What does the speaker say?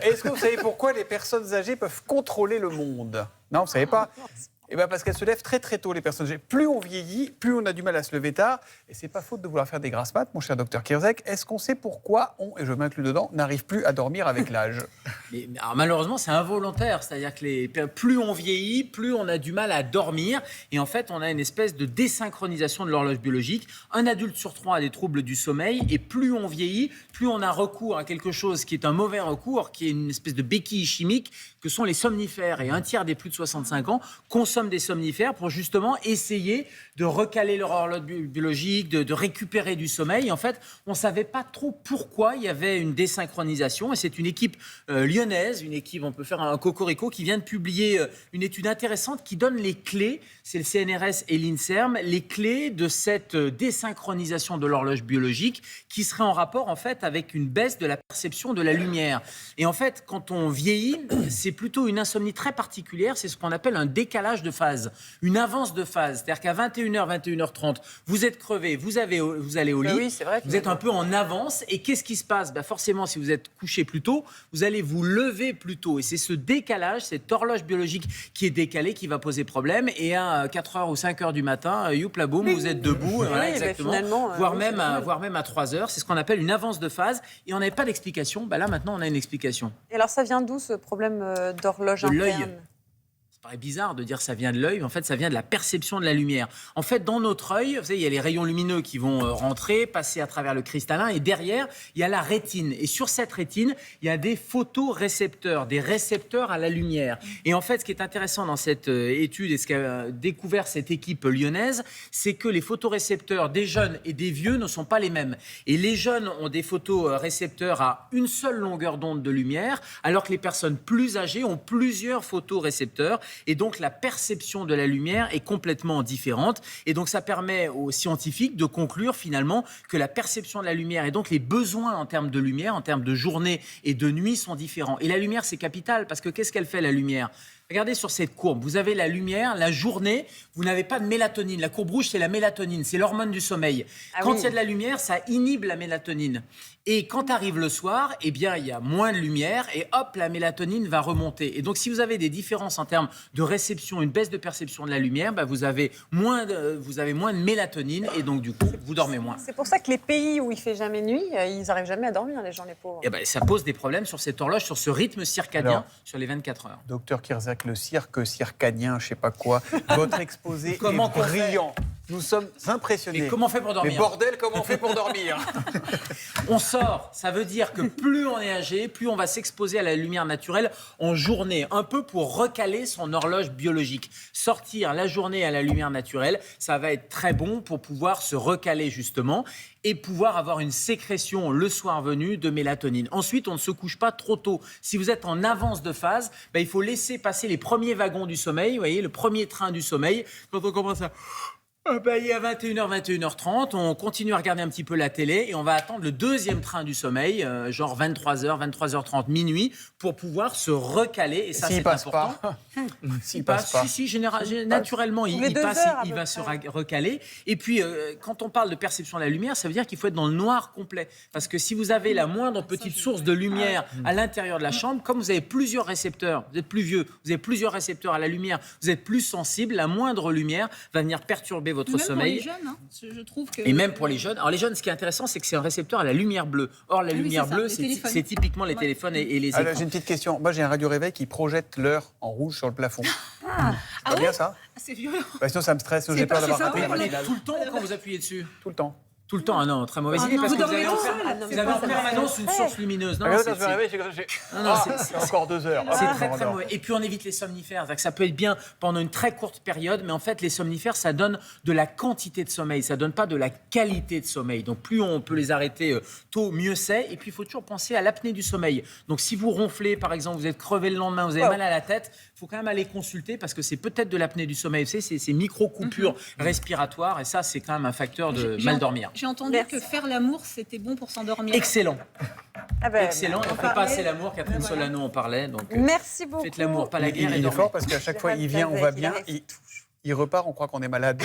Est-ce que vous savez pourquoi les personnes âgées peuvent contrôler le monde? Non, vous ne savez pas? Eh bien, parce qu'elles se lèvent très très tôt, les personnes âgées. Plus on vieillit, plus on a du mal à se lever tard. Et c'est pas faute de vouloir faire des grasses maths, mon cher docteur Kierzek. Est-ce qu'on sait pourquoi on, et je m'inclus dedans, n'arrive plus à dormir avec l'âge? Alors, malheureusement, c'est involontaire. C'est-à-dire que plus on vieillit, plus on a du mal à dormir. Et en fait, on a une espèce de désynchronisation de l'horloge biologique. Un adulte sur 3 a des troubles du sommeil. Et plus on vieillit, plus on a recours à quelque chose qui est un mauvais recours, qui est une espèce de béquille chimique, que sont les somnifères. Et un tiers des plus de 65 ans consomment des somnifères pour justement essayer de recaler leur horloge biologique, de récupérer du sommeil. En fait, on ne savait pas trop pourquoi il y avait une désynchronisation. Et c'est une équipe lyonnaise, une équipe, on peut faire un cocorico, qui vient de publier une étude intéressante qui donne les clés, c'est le CNRS et l'INSERM, les clés de cette désynchronisation de l'horloge biologique qui serait en rapport en fait avec une baisse de la perception de la lumière. Et en fait, quand on vieillit, c'est plutôt une insomnie très particulière, c'est ce qu'on appelle un décalage de phase, une avance de phase. C'est-à-dire qu'à 21h, 21h30, vous êtes crevé, vous allez au lit, oui, c'est vrai, vous êtes un peu en avance. Et qu'est-ce qui se passe? Forcément, si vous êtes couché plus tôt, vous allez vous lever plus tôt. Et c'est ce décalage, cette horloge biologique qui est décalée, qui va poser problème. Et à 4h ou 5h du matin, youp la boum, vous êtes debout. Oui, voilà, exactement. Voire même à 3h. C'est ce qu'on appelle une avance de phase. Et on n'avait pas d'explication. Là, maintenant, on a une explication. Et alors, ça vient d'où, ce problème d'horloge De l'œil. interne? Ça paraît bizarre de dire que ça vient de l'œil, mais en fait, ça vient de la perception de la lumière. En fait, dans notre œil, vous savez, il y a les rayons lumineux qui vont rentrer, passer à travers le cristallin, et derrière, il y a la rétine. Et sur cette rétine, il y a des photorécepteurs, des récepteurs à la lumière. Et en fait, ce qui est intéressant dans cette étude, et ce qu'a découvert cette équipe lyonnaise, c'est que les photorécepteurs des jeunes et des vieux ne sont pas les mêmes. Et les jeunes ont des photorécepteurs à une seule longueur d'onde de lumière, alors que les personnes plus âgées ont plusieurs photorécepteurs. Et donc, la perception de la lumière est complètement différente. Et donc, ça permet aux scientifiques de conclure finalement que la perception de la lumière et donc les besoins en termes de lumière, en termes de journée et de nuit sont différents. Et la lumière, c'est capital parce que qu'est-ce qu'elle fait, la lumière ? Regardez sur cette courbe, vous avez la lumière, la journée, vous n'avez pas de mélatonine. La courbe rouge, c'est la mélatonine, c'est l'hormone du sommeil. Quand il y a de la lumière, ça inhibe la mélatonine. Et quand arrive le soir, eh bien, il y a moins de lumière et hop, la mélatonine va remonter. Et donc, si vous avez des différences en termes de réception, une baisse de perception de la lumière, vous avez moins de mélatonine et donc, du coup, vous dormez moins. C'est pour ça que les pays où il fait jamais nuit, ils n'arrivent jamais à dormir, les gens, les pauvres. Et ça pose des problèmes sur cette horloge, sur ce rythme circadien sur les 24 heures. Docteur Kierzek, le cirque circadien, je ne sais pas quoi, votre exposé est brillant. Nous sommes impressionnés. Mais comment on fait pour dormir? Mais bordel, comment on fait pour dormir? On sort, ça veut dire que plus on est âgé, plus on va s'exposer à la lumière naturelle en journée, un peu pour recaler son horloge biologique. Sortir la journée à la lumière naturelle, ça va être très bon pour pouvoir se recaler justement et pouvoir avoir une sécrétion le soir venu de mélatonine. Ensuite, on ne se couche pas trop tôt. Si vous êtes en avance de phase, il faut laisser passer les premiers wagons du sommeil, vous voyez, le premier train du sommeil. Quand on commence à... il est à 21h, 21h30, on continue à regarder un petit peu la télé et on va attendre le deuxième train du sommeil, genre 23h, 23h30, minuit, pour pouvoir se recaler. Et ça, c'est important. S'il passe pas. Naturellement, il passe, il va se près. recaler. Et puis, quand on parle de perception de la lumière, ça veut dire qu'il faut être dans le noir complet. Parce que si vous avez la moindre petite source de lumière à l'intérieur de la chambre, comme vous avez plusieurs récepteurs, vous êtes plus vieux, vous avez plusieurs récepteurs à la lumière, vous êtes plus sensible, la moindre lumière va venir perturber votre même sommeil. Pour les jeunes, je trouve que... Et même pour les jeunes. Alors les jeunes, ce qui est intéressant, c'est que c'est un récepteur à la lumière bleue. Or, la lumière bleue, c'est typiquement les téléphones et les écrans. J'ai une petite question. Moi, j'ai un radio-réveil qui projette l'heure en rouge sur le plafond. C'est pas bien, ça? C'est violent. Sinon, ça me stresse. J'ai peur d'avoir raté. Tout le temps quand vous appuyez dessus? Tout le temps. Tout le temps, non, très mauvaise idée, parce que vous avez en permanence une source lumineuse. Non, c'est encore 2 heures. C'est très, très mauvais. Et puis, on évite les somnifères. Ça peut être bien pendant une très courte période, mais en fait, les somnifères, ça donne de la quantité de sommeil. Ça donne pas de la qualité de sommeil. Donc, plus on peut les arrêter tôt, mieux c'est. Et puis, il faut toujours penser à l'apnée du sommeil. Donc, si vous ronflez, par exemple, vous êtes crevé le lendemain, vous avez mal à la tête, il faut quand même aller consulter parce que c'est peut-être de l'apnée du sommeil. Vous savez, c'est ces micro-coupures respiratoires. Et ça, c'est quand même un facteur de mal dormir. J'ai entendu que faire l'amour, c'était bon pour s'endormir. Excellent. Excellent. On ne fait pas assez l'amour. Catherine Solano en parlait. Donc, merci beaucoup. Faites l'amour, pas la guerre. Il est fort parce qu'à chaque fois, il vient, on va bien. Il repart, on croit qu'on est malade.